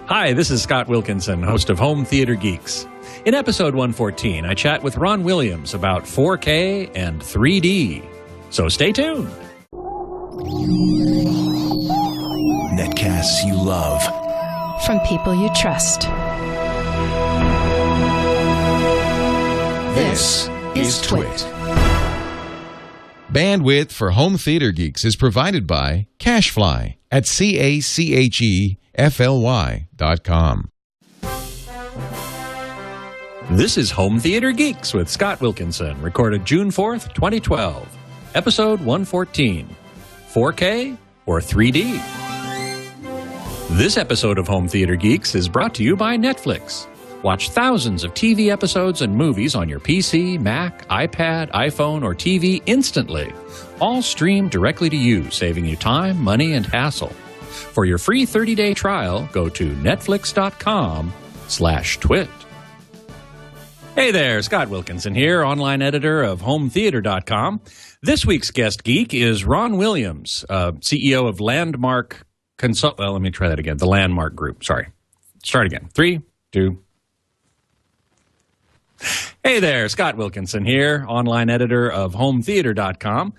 Hi, this is Scott Wilkinson, host of Home Theater Geeks. In episode 114, I chat with Ron Williams about 4K and 3D. So stay tuned. Netcasts you love. From people you trust. This is TWiT. Bandwidth for Home Theater Geeks is provided by Cachefly at CACHEFLY.com. This is Home Theater Geeks with Scott Wilkinson, recorded June 4th, 2012. Episode 114, 4K or 3D? This episode of Home Theater Geeks is brought to you by Netflix. Watch thousands of TV episodes and movies on your PC, Mac, iPad, iPhone, or TV instantly. All streamed directly to you, saving you time, money, and hassle. For your free 30-day trial, go to netflix.com/twit. Hey there, Scott Wilkinson here, online editor of HomeTheater.com. This week's guest geek is Ron Williams, CEO of Landmark Consult. Well, let me try that again. The Landmark Group. Sorry. Start again. 3, 2. Hey there, Scott Wilkinson here, online editor of HomeTheater.com.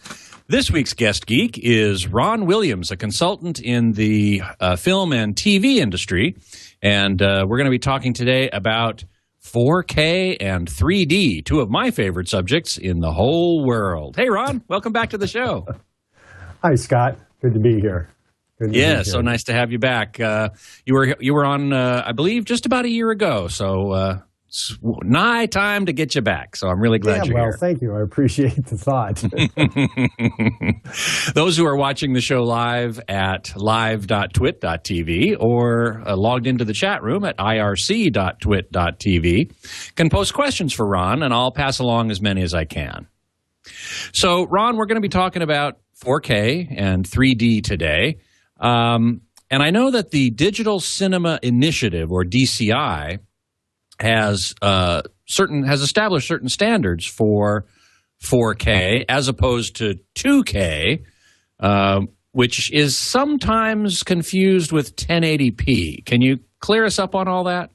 This week's guest geek is Ron Williams, a consultant in the film and TV industry. And we're going to be talking today about 4K and 3D, two of my favorite subjects in the whole world. Hey, Ron, welcome back to the show. Hi, Scott. Good to be here. Yeah, so nice to have you back. You were on, I believe, just about a year ago, so it's nigh time to get you back. So I'm really glad you're here. Thank you. I appreciate the thought. Those who are watching the show live at live.twit.tv or logged into the chat room at irc.twit.tv can post questions for Ron, and I'll pass along as many as I can. So, Ron, we're going to be talking about 4K and 3D today. And I know that the Digital Cinema Initiative, or DCI, has established certain standards for 4K as opposed to 2K, which is sometimes confused with 1080p. Can you clear us up on all that?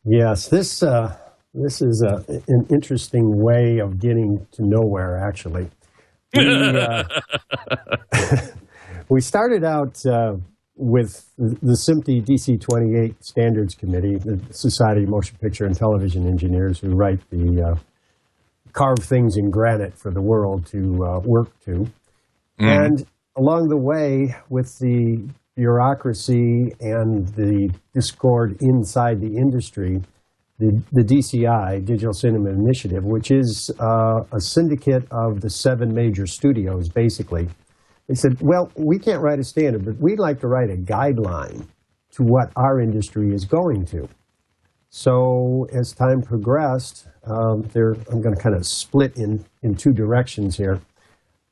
Yes, this is an interesting way of getting to nowhere, actually. We started out with the SMPTE DC-28 Standards Committee, the Society of Motion Picture and Television Engineers, who write the carve things in granite for the world to work to. And along the way, with the bureaucracy and the discord inside the industry, the DCI, Digital Cinema Initiative, which is a syndicate of the 7 major studios, basically, they said, well, we can't write a standard, but we'd like to write a guideline to what our industry is going to. So as time progressed, I'm going to kind of split in 2 directions here.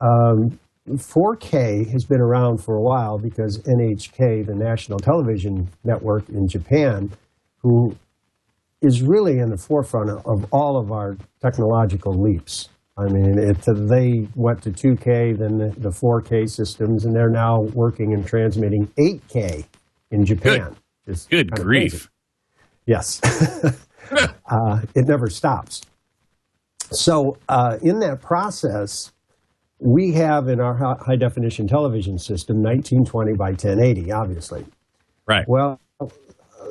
4K has been around for a while because NHK, the National Television Network in Japan, who is really in the forefront of all of our technological leaps. I mean, they went to 2K, then the 4K systems, and they're now working and transmitting 8K in Japan. Good grief. Crazy. Yes. It never stops. So in that process, we have in our high-definition television system 1920 by 1080, obviously. Right. Well,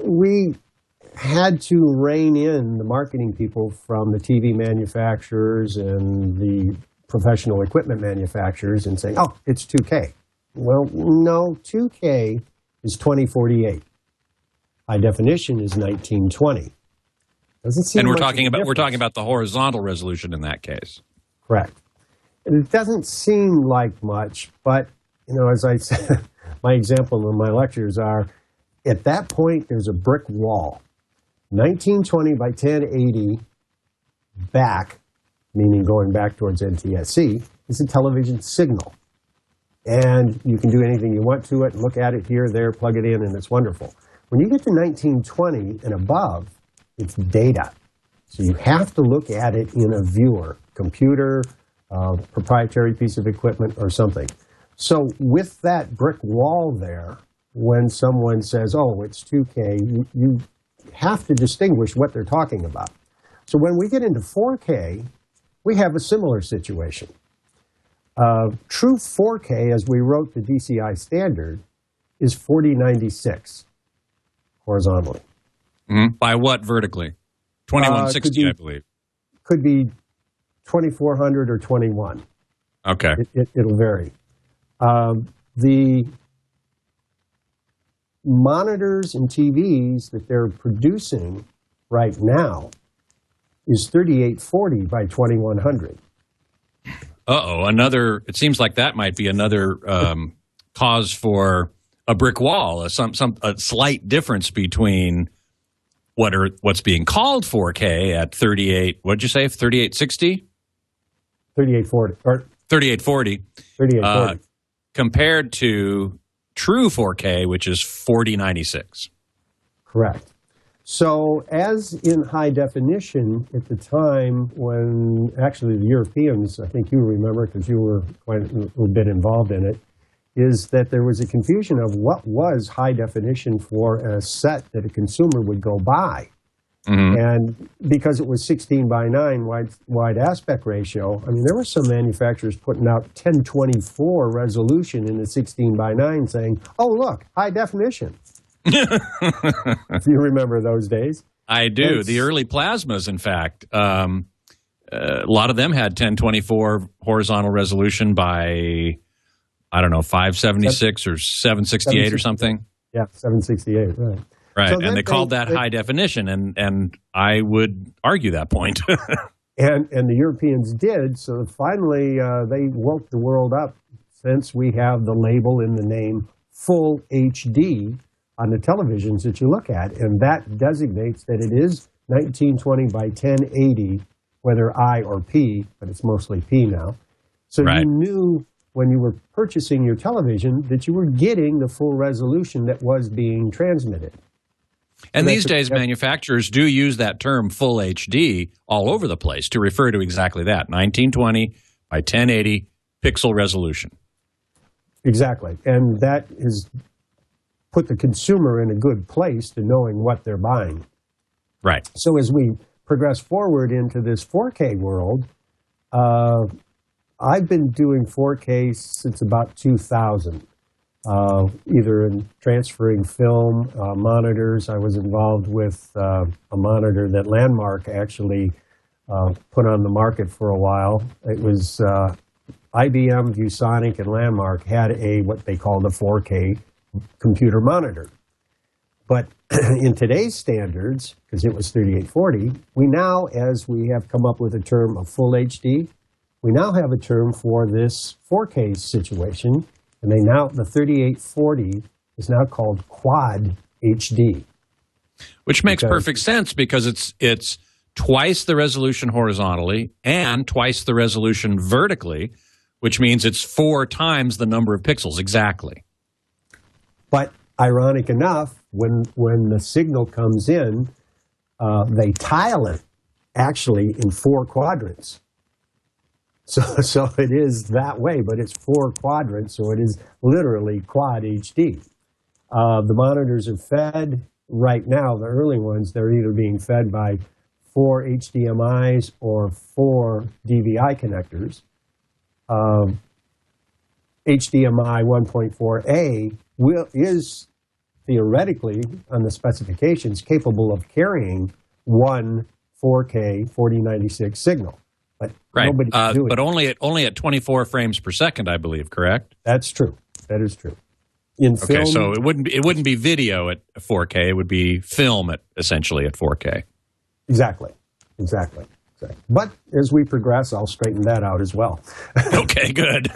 we had to rein in the marketing people from the TV manufacturers and the professional equipment manufacturers and saying, oh, it's 2K. Well, no, 2K is 2048. High definition is 1920. Doesn't seem and we're much talking of a about difference. the horizontal resolution in that case. Correct. And it doesn't seem like much, but as I said, my example in my lectures are, at that point, there's a brick wall. 1920 by 1080 back, meaning going back towards NTSC, is a television signal. And you can do anything you want to it, look at it here, there, plug it in, and it's wonderful. When you get to 1920 and above, it's data. So you have to look at it in a viewer, computer, proprietary piece of equipment, or something. So with that brick wall there, when someone says, oh, it's 2K, you have to distinguish what they're talking about. So when we get into 4K, we have a similar situation. True 4K, as we wrote the DCI standard, is 4096 horizontally. Mm-hmm. By what vertically? 2160, I believe. Could be 2400 or 21. Okay. It'll vary. The monitors and TVs that they're producing right now is 3840 by 2100. Uh-oh, it seems like that might be another cause for a brick wall, a slight difference between what's being called 4K at 38, what'd you say, 3860? 3840. Or 3840. 3840. Compared to true 4K, which is 4096. Correct. So as in high definition at the time when actually the Europeans, I think you remember because you were quite a bit involved in it, is that there was a confusion of what was high definition for a set that a consumer would go buy. Mm-hmm. And because it was 16 by 9 wide aspect ratio, I mean, there were some manufacturers putting out 1024 resolution in the 16 by 9 saying, oh, look, high definition. If you remember those days. I do. The early plasmas, in fact, a lot of them had 1024 horizontal resolution by, I don't know, 576 or 768 or something. Yeah, 768, right. Right, So and they called that high definition, and I would argue that point. and the Europeans did, so finally they woke the world up since we have the label in the name Full HD on the televisions that you look at, and that designates that it is 1920 by 1080, whether I or P, but it's mostly P now. So right. You knew when you were purchasing your television that you were getting the full resolution that was being transmitted. And these days, manufacturers do use that term full HD all over the place to refer to exactly that, 1920 by 1080 pixel resolution. Exactly. And that has put the consumer in a good place to knowing what they're buying. Right. So as we progress forward into this 4K world, I've been doing 4K since about 2000. Either in transferring film, monitors. I was involved with a monitor that Landmark actually put on the market for a while. It was IBM, ViewSonic, and Landmark had what they called a 4K computer monitor. But in today's standards, because it was 3840, we now, as we have come up with a term of full HD, we now have a term for this 4K situation. And the 3840 is now called Quad HD. Which makes perfect sense because it's twice the resolution horizontally and twice the resolution vertically, which means it's 4 times the number of pixels exactly. But ironic enough, when the signal comes in, they tile it actually in 4 quadrants. So it is that way, but it's 4 quadrants, so it is literally Quad HD. The monitors are fed right now, the early ones, they're either being fed by 4 HDMIs or 4 DVI connectors. HDMI 1.4a is theoretically, on the specifications, capable of carrying one 4K 4096 signal. But right, nobody's doing but only at 24 frames per second, I believe. Correct? That's true. That is true. In film, okay, so it wouldn't be video at 4K. It would be film essentially at 4K. Exactly. But as we progress, I'll straighten that out as well. Okay, good.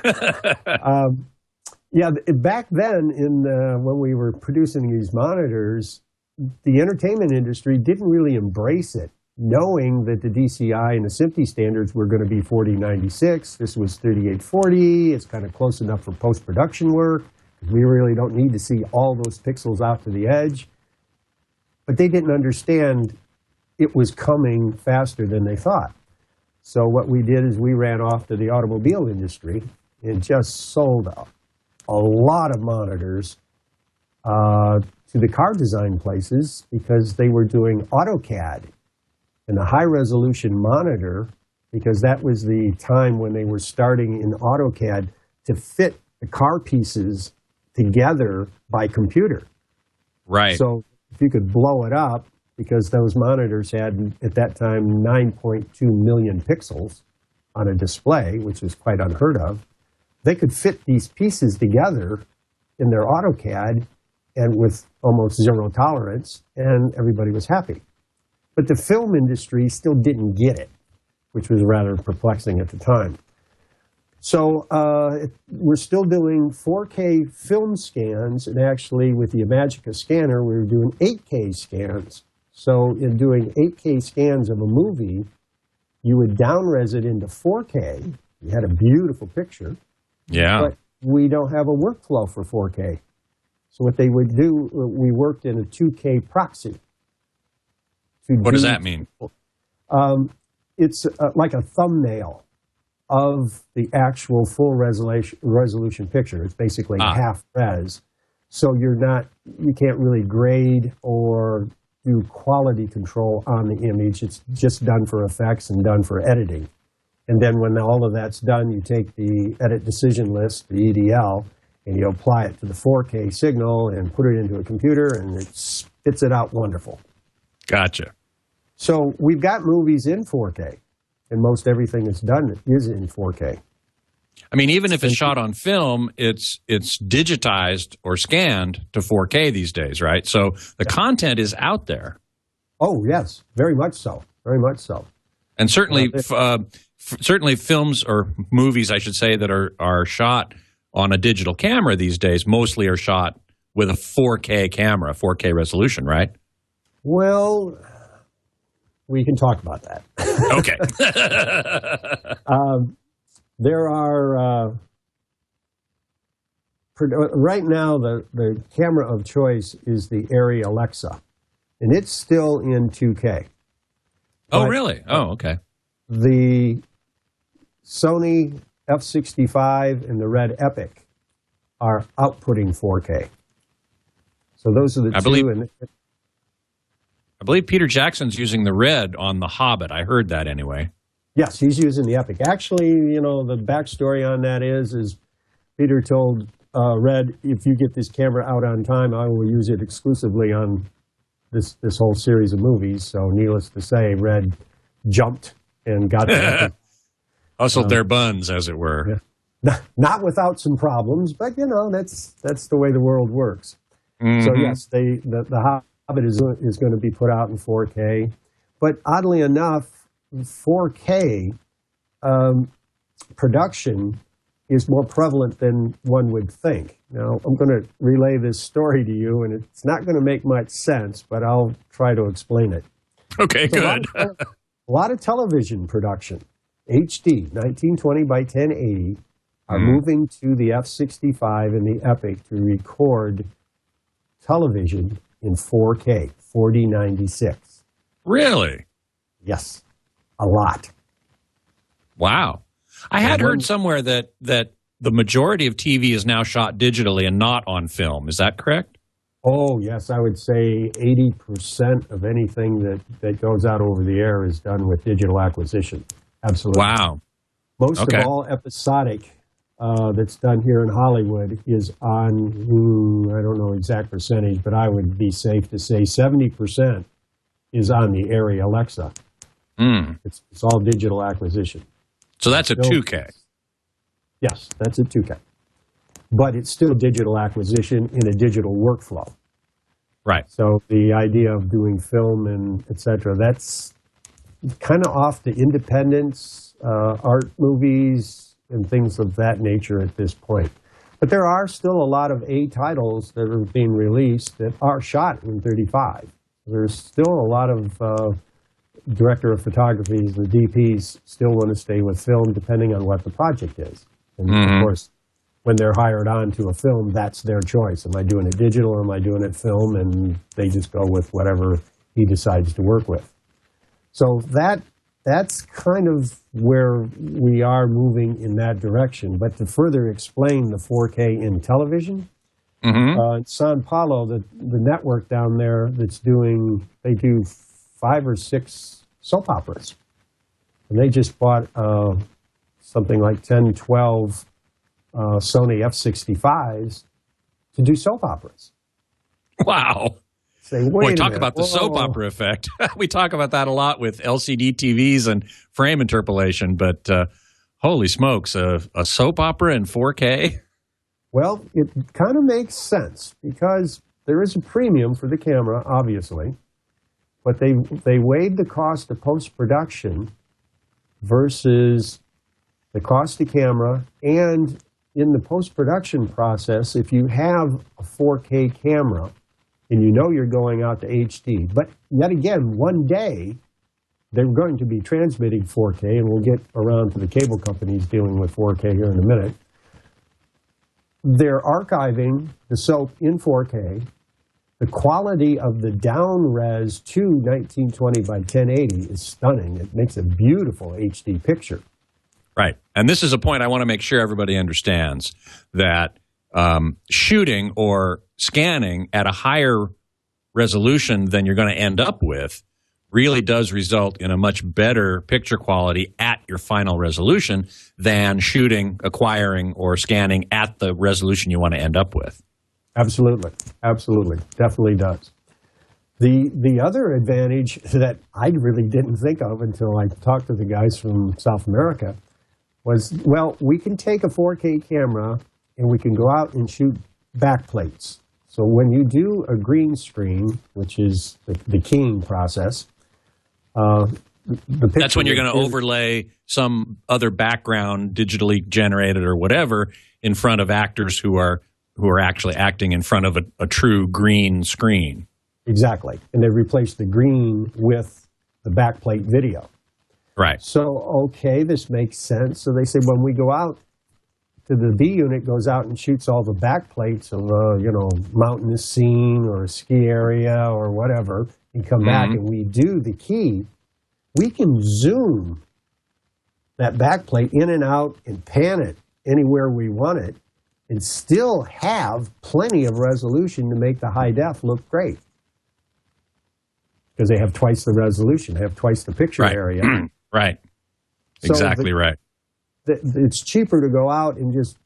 Yeah, back then, when we were producing these monitors, the entertainment industry didn't really embrace it, knowing that the DCI and the SMPTE standards were going to be 4096. This was 3840. It's kind of close enough for post-production work. We really don't need to see all those pixels out to the edge. But they didn't understand it was coming faster than they thought. So what we did is we ran off to the automobile industry and just sold a lot of monitors to the car design places because they were doing AutoCAD and a high-resolution monitor, because that was the time when they were starting in AutoCAD to fit the car pieces together by computer. Right. So if you could blow it up, because those monitors had, at that time, 9.2 million pixels on a display, which was quite unheard of, they could fit these pieces together in their AutoCAD and with almost zero tolerance, and everybody was happy. But the film industry still didn't get it, which was rather perplexing at the time. So we're still doing 4K film scans, and actually with the Imagica scanner, we were doing 8K scans. So in doing 8K scans of a movie, you would down-res it into 4K. You had a beautiful picture. Yeah. But we don't have a workflow for 4K. So what they would do, we worked in a 2K proxy. What does that mean? It's like a thumbnail of the actual full resolution picture. It's basically half res. So you can't really grade or do quality control on the image. It's just done for effects and done for editing. And then when all of that's done, you take the edit decision list, the EDL, and you apply it to the 4K signal and put it into a computer, and it spits it out wonderful. Gotcha. So we've got movies in 4K, and most everything that's done is in 4K. I mean, even if it's shot on film, it's digitized or scanned to 4K these days, right? So the content is out there. Oh, yes, very much so, very much so. And certainly, certainly films or movies, I should say, that are shot on a digital camera these days mostly are shot with a 4K camera, 4K resolution, right? Well, we can talk about that. Okay. There are, right now, the camera of choice is the Arri Alexa, and it's still in 2K. Oh, really? Oh, okay. The Sony F65 and the Red Epic are outputting 4K. So those are the two. I believe Peter Jackson's using the Red on The Hobbit. I heard that anyway. Yes, he's using the Epic. Actually, the backstory on that is Peter told Red, if you get this camera out on time, I will use it exclusively on this whole series of movies. So needless to say, Red jumped and got the Epic. Hustled their buns, as it were. Yeah. Not without some problems, but that's the way the world works. Mm-hmm. So yes, the Hobbit is going to be put out in 4K, but oddly enough, 4K production is more prevalent than one would think. Now, I'm going to relay this story to you, and it's not going to make much sense, but I'll try to explain it. Okay, so good. A lot of television production, HD, 1920 by 1080, are moving to the F65 and the Epic to record television in 4K, 4096. Really? Yes, a lot. Wow. I had heard somewhere that the majority of TV is now shot digitally and not on film. Is that correct? Oh, yes. I would say 80% of anything that goes out over the air is done with digital acquisition. Absolutely. Wow. Most of all episodic that's done here in Hollywood is on, I don't know exact percentage, but I would be safe to say 70% is on the Arri Alexa. It's all digital acquisition. So that's a 2K. Yes, that's a 2K. But it's still digital acquisition in a digital workflow. Right. So the idea of doing film and et cetera, that's kind of off to independence, art movies, and things of that nature at this point. But there are still a lot of A titles that are being released that are shot in 35. There's still a lot of director of photography, the DPs still want to stay with film depending on what the project is. And of course, when they're hired on to a film, that's their choice. Am I doing it digital or am I doing it film? And they just go with whatever he decides to work with. So that's kind of where we are moving in that direction. But to further explain the 4K in television, Sao Paulo, the network down there they do 5 or 6 soap operas. And they just bought something like 10, 12 Sony F-65s to do soap operas. Wow. Say, Boy, talk about the soap opera effect. We talk about that a lot with LCD TVs and frame interpolation, but holy smokes, a soap opera in 4K? Well, it kind of makes sense because there is a premium for the camera, obviously, but they weighed the cost of post-production versus the cost of camera, and in the post-production process, if you have a 4K camera and you know you're going out to HD, but yet again, one day they're going to be transmitting 4K, and we'll get around to the cable companies dealing with 4K here in a minute. They're archiving the soap in 4K. The quality of the down-res to 1920 by 1080 is stunning. It makes a beautiful HD picture. Right. And this is a point I want to make sure everybody understands, that shooting or scanning at a higher resolution than you're going to end up with really does result in a much better picture quality at your final resolution than shooting, acquiring, or scanning at the resolution you want to end up with. Absolutely. Absolutely. Definitely does. The other advantage that I really didn't think of until I talked to the guys from South America was, well, we can take a 4K camera and we can go out and shoot backplates. So when you do a green screen, which is the keying process, that's when you're going to overlay some other background digitally generated or whatever in front of actors who are actually acting in front of a true green screen. Exactly. And they replace the green with the backplate video. Right. So, okay, this makes sense. So they say when we go out to the B unit, goes out and shoots all the backplates of a mountainous scene or a ski area or whatever, and come back and we do the key, we can zoom that backplate in and out and pan it anywhere we want it and still have plenty of resolution to make the high def look great. Because they have twice the resolution, they have twice the picture area. Right. Exactly right. It's cheaper to go out and just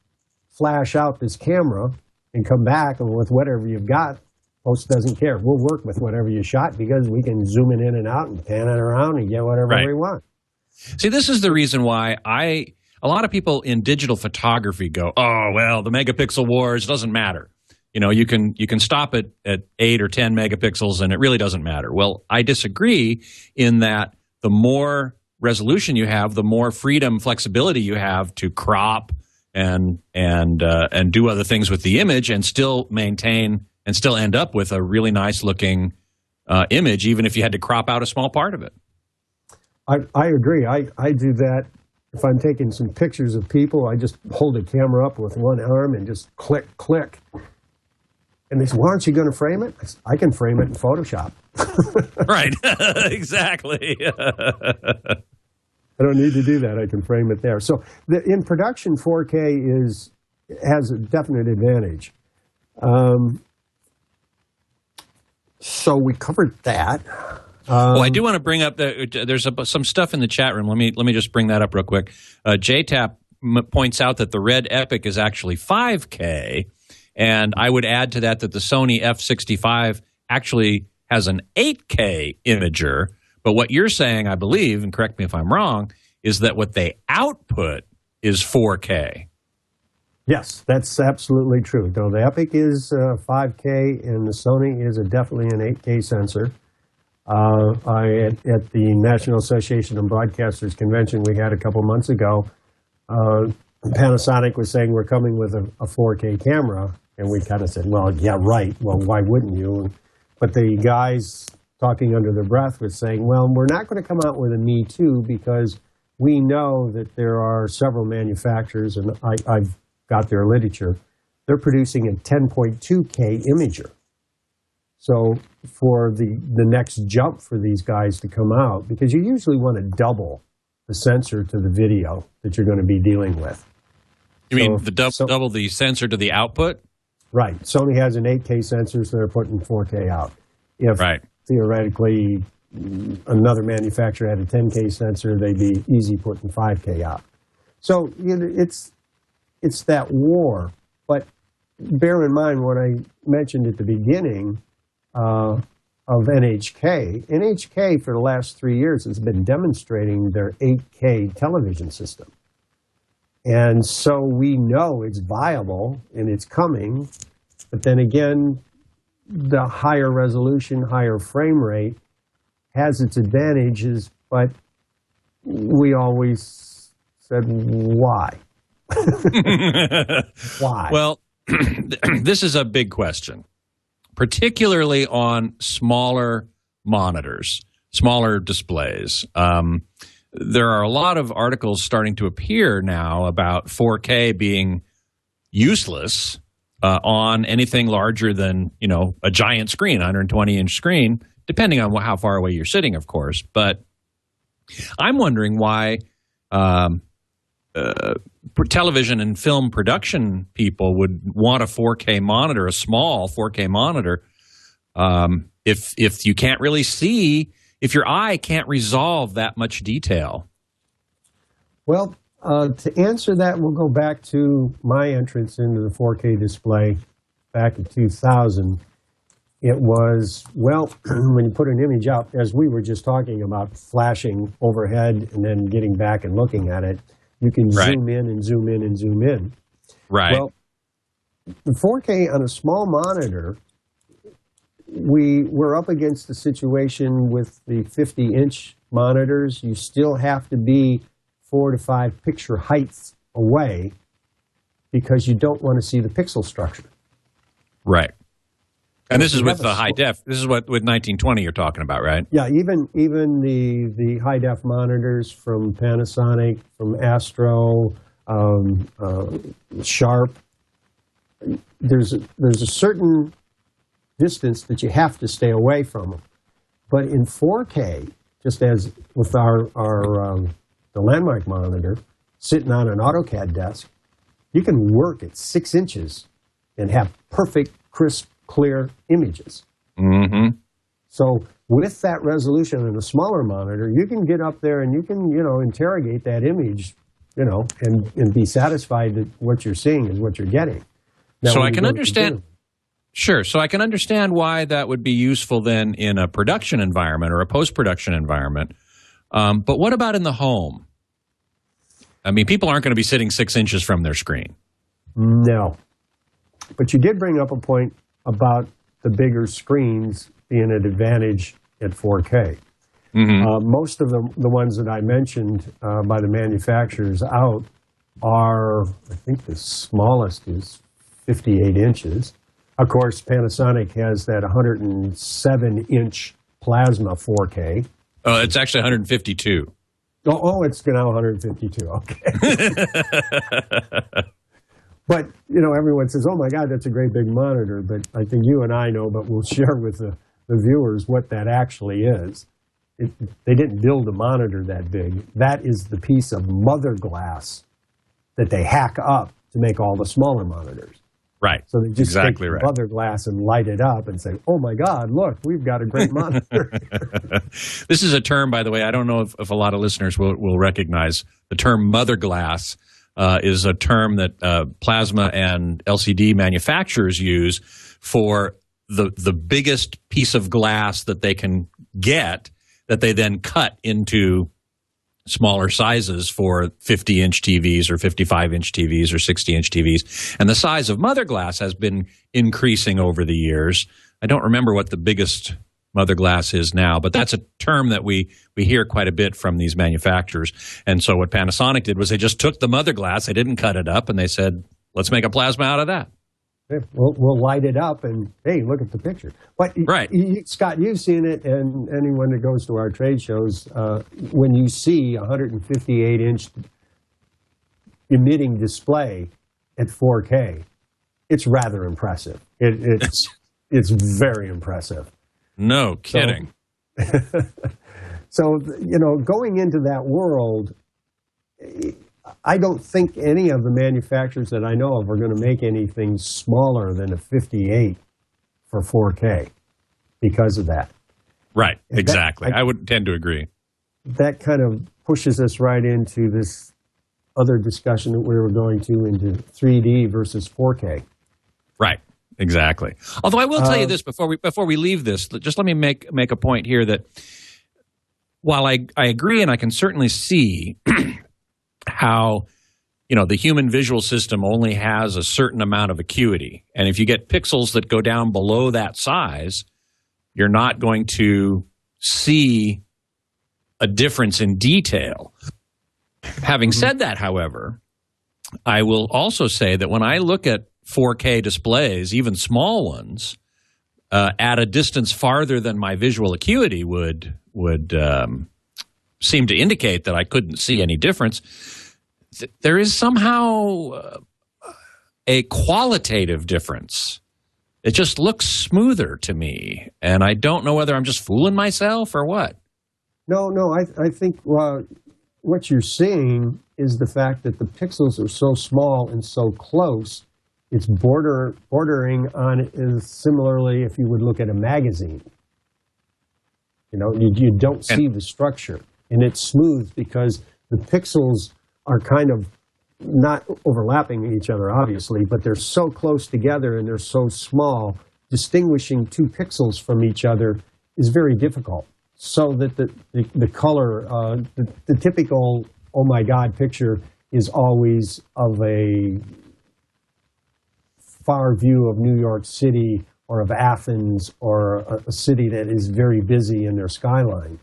flash out this camera and come back, and with whatever you've got, post doesn't care. We'll work with whatever you shot because we can zoom it in and out and pan it around and get whatever we want. See, this is the reason why a lot of people in digital photography go, oh, well, the megapixel wars doesn't matter. You can stop it at 8 or 10 megapixels and it really doesn't matter. Well, I disagree in that the more resolution you have, the more freedom, flexibility you have to crop and do other things with the image and still maintain and still end up with a really nice looking image, even if you had to crop out a small part of it. I agree. I do that. If I'm taking some pictures of people, I just hold a camera up with one arm and just click, click. And they say, why aren't you going to frame it? I can frame it in Photoshop. Right. Exactly. I don't need to do that. I can frame it there. So in production, 4K has a definite advantage. So we covered that. I do want to bring up there's some stuff in the chat room. Let me just bring that up real quick. JTAP points out that the Red Epic is actually 5K. And I would add to that the Sony F-65 actually has an 8K imager. But what you're saying, I believe, and correct me if I'm wrong, is that what they output is 4K. Yes, that's absolutely true. No, the Epic is 5K, and the Sony is definitely an 8K sensor. At the National Association of Broadcasters convention we had a couple months ago, Panasonic was saying we're coming with a 4K camera. And we kind of said, well, yeah, right. Well, why wouldn't you? But the guys talking under their breath was saying, well, we're not going to come out with a Me Too because we know that there are several manufacturers, and I've got their literature, they're producing a 10.2K imager. So for the next jump for these guys to come out, because you usually want to double the sensor to the video that you're going to be dealing with. You mean double the sensor to the output? Right. Sony has an 8K sensor, so they're putting 4K out. If theoretically another manufacturer had a 10K sensor, they'd be easy putting 5K out. So it's that war. But bear in mind what I mentioned at the beginning of NHK. NHK for the last 3 years has been demonstrating their 8K television system. And so we know it's viable and it's coming. But then again, the higher resolution, higher frame rate has its advantages, but we always said, why? Why? Well, this is a big question, particularly on smaller monitors, smaller displays. There are a lot of articles starting to appear now about 4K being useless on anything larger than, a giant screen, 120-inch screen, depending on how far away you're sitting, of course. But I'm wondering why television and film production people would want a 4K monitor, a small 4K monitor, if you can't really see, if your eye can't resolve that much detail. Well, to answer that, we'll go back to my entrance into the 4K display back in 2000. It was, well, when you put an image out, as we were just talking about, flashing overhead and then getting back and looking at it, you can zoom in and zoom in and zoom in. Right. Well, the 4K on a small monitor, we were up against the situation with the 50-inch monitors. You still have to be 4 to 5 picture heights away because you don't want to see the pixel structure. Right. And this is with the high def. This is what with 1920 you're talking about, right? Yeah, even the high def monitors from Panasonic, from Astro, Sharp. There's a certain distance that you have to stay away from them. But in 4K, just as with the Landmark monitor sitting on an AutoCAD desk, you can work at 6 inches and have perfect, crisp, clear images. Mm-hmm. So with that resolution in a smaller monitor, you can get up there and you can, interrogate that image, and be satisfied that what you're seeing is what you're getting. Now, so I can understand. Sure. So I can understand why that would be useful then in a production environment or a post-production environment. But what about in the home? I mean, people aren't going to be sitting 6 inches from their screen. No. But you did bring up a point about the bigger screens being an advantage at 4K. Mm-hmm. Most of the ones that I mentioned by the manufacturers out are, I think the smallest is 58 inches. Of course, Panasonic has that 107-inch plasma 4K. It's actually 152. Oh, it's now 152. Okay. But, everyone says, oh, my God, that's a great big monitor. But I think you and I know, but we'll share with the viewers what that actually is. They didn't build a monitor that big. That is the piece of mother glass that they hack up to make all the smaller monitors. Right. So they just take the mother glass and light it up and say, oh, my God, look, we've got a great monitor here. This is a term, by the way, I don't know if a lot of listeners will recognize. The term mother glass is a term that plasma and LCD manufacturers use for the biggest piece of glass that they can get that they then cut into smaller sizes for 50-inch TVs or 55-inch TVs or 60-inch TVs. And the size of mother glass has been increasing over the years. I don't remember what the biggest mother glass is now, but that's a term that we hear quite a bit from these manufacturers. And so what Panasonic did was they just took the mother glass, they didn't cut it up, and they said, let's make a plasma out of that. Yeah, we'll light it up and, hey, look at the picture. But, right. Scott, you've seen it, and anyone that goes to our trade shows, when you see a 158-inch emitting display at 4K, it's rather impressive. It's very impressive. No kidding. So, going into that world, I don't think any of the manufacturers that I know of are going to make anything smaller than a 58 for 4K because of that. Right, exactly. I would tend to agree. That kind of pushes us right into this other discussion that we were going to into 3D versus 4K. Right, exactly. Although I will tell you this before we leave this, just let me make a point here that while I agree and I can certainly see how the human visual system only has a certain amount of acuity, and if you get pixels that go down below that size, you're not going to see a difference in detail. Having said that, however, I will also say that when I look at 4K displays, even small ones, at a distance farther than my visual acuity would seem to indicate that I couldn't see any difference, there is somehow a qualitative difference. It just looks smoother to me, and I don't know whether I'm just fooling myself or what. No, I think what you're seeing is the fact that the pixels are so small and so close, it's bordering on it is similarly if you would look at a magazine. You don't see the structure, and it's smooth because the pixels are kind of not overlapping each other, obviously, but they're so close together and they're so small, distinguishing two pixels from each other is very difficult. So that the color, the typical, oh my God picture is always of a far view of New York City or of Athens or a city that is very busy in their skyline.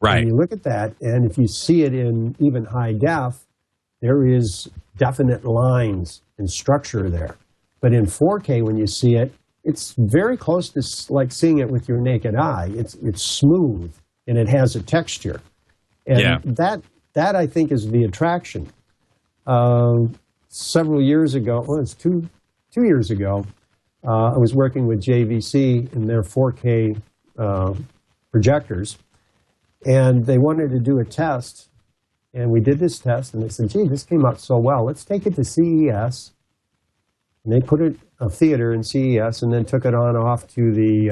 Right. And you look at that, and if you see it in even high def, there is definite lines and structure there. But in 4K, when you see it, it's very close to like seeing it with your naked eye. It's smooth, and it has a texture. And that I think is the attraction. Several years ago, it's two years ago, I was working with JVC in their 4K projectors, and they wanted to do a test. And we did this test, and they said, gee, this came out so well. Let's take it to CES. And they put it a theater in CES and then took it off to the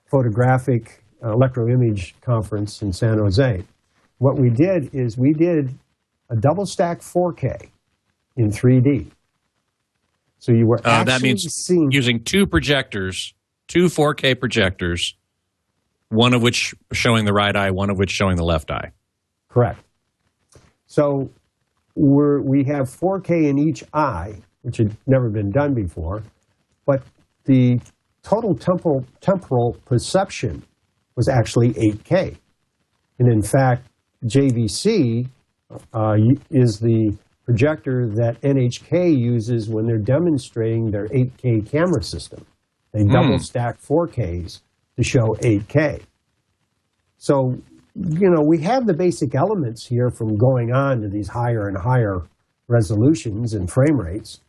photographic electroimage conference in San Jose. What we did is we did a double stack 4K in 3D. So you were actually that means seeing using two 4K projectors, one of which showing the right eye, one of which showing the left eye. Correct. So we have 4K in each eye, which had never been done before, but the total temporal perception was actually 8K. And in fact, JVC is the projector that NHK uses when they're demonstrating their 8K camera system. They double stack 4Ks to show 8K. So, we have the basic elements here from going on to these higher and higher resolutions and frame rates.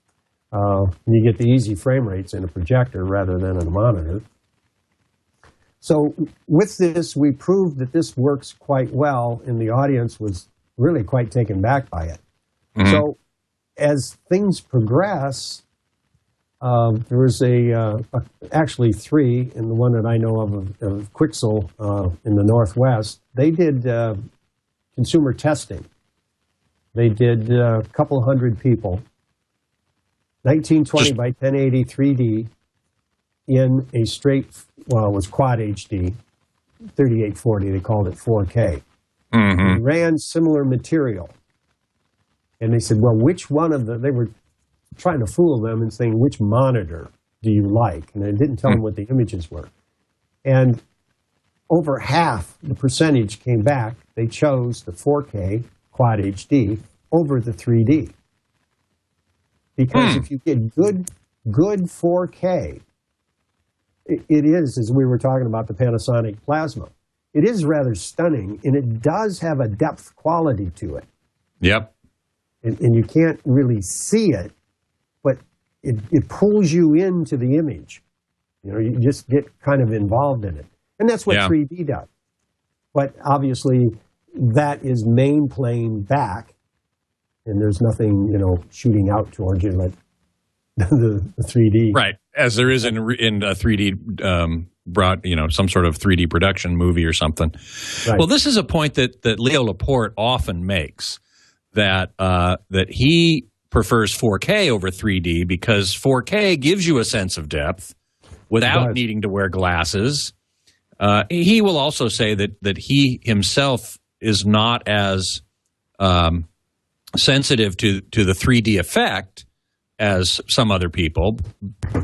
You get the easy frame rates in a projector rather than in a monitor. So with this, we proved that this works quite well, and the audience was really quite taken back by it. Mm-hmm. So as things progress, there was actually three, and the one that I know of Quixel in the Northwest, they did consumer testing. They did a couple hundred people, 1920 by 1080 3D in a straight, it was quad HD, 3840, they called it 4K. Mm-hmm. They ran similar material. And they said, well, which one of they were trying to fool them and saying, which monitor do you like? And they didn't tell them what the images were. And over half the percentage came back. They chose the 4K quad HD over the 3D. Because if you get good 4K, it is, as we were talking about the Panasonic Plasma, it is rather stunning, and it does have a depth quality to it. Yep. And you can't really see it, but it pulls you into the image. You just get kind of involved in it. And that's what 3D does. But obviously, that is main plane back, and there's nothing, shooting out towards you like the 3D. Right, as there is in a 3D some sort of 3D production movie or something. Right. Well, this is a point that Leo Laporte often makes, that he prefers 4K over 3D because 4K gives you a sense of depth without needing to wear glasses. He will also say that he himself is not as sensitive to the 3D effect as some other people.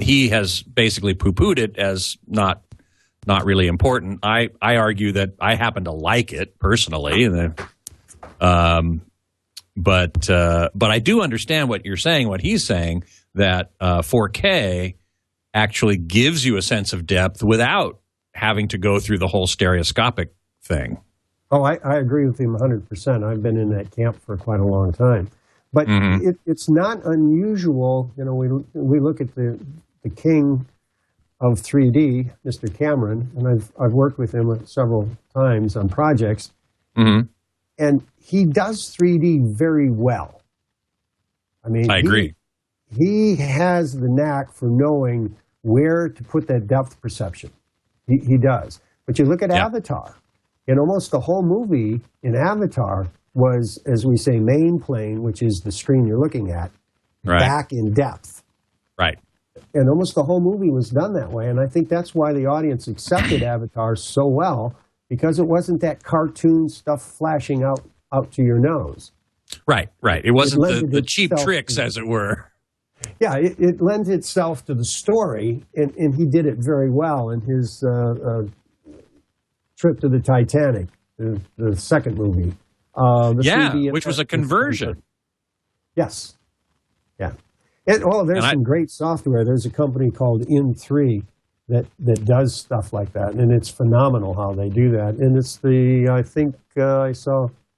He has basically poo-pooed it as not really important. I argue that I happen to like it personally, but I do understand what you're saying, what he's saying, that 4K actually gives you a sense of depth without having to go through the whole stereoscopic thing. Oh, I agree with him 100%. I've been in that camp for quite a long time. But it's not unusual. We look at the king of 3D, Mr. Cameron, and I've worked with him several times on projects. Mm-hmm. And he does 3D very well. I mean, I agree. He has the knack for knowing where to put that depth perception. He does. But you look at Avatar, and almost the whole movie in Avatar was, as we say, main plane, which is the screen you're looking at, back in depth. Right. And almost the whole movie was done that way. And I think that's why the audience accepted Avatar so well, because it wasn't that cartoon stuff flashing out to your nose. Right. It wasn't the cheap tricks, as it were. Yeah, it lends itself to the story, and he did it very well in his trip to the Titanic, the second movie. Which was a conversion. Yes. Yeah. And there's some great software. There's a company called In3 that does stuff like that, and it's phenomenal how they do that. And it's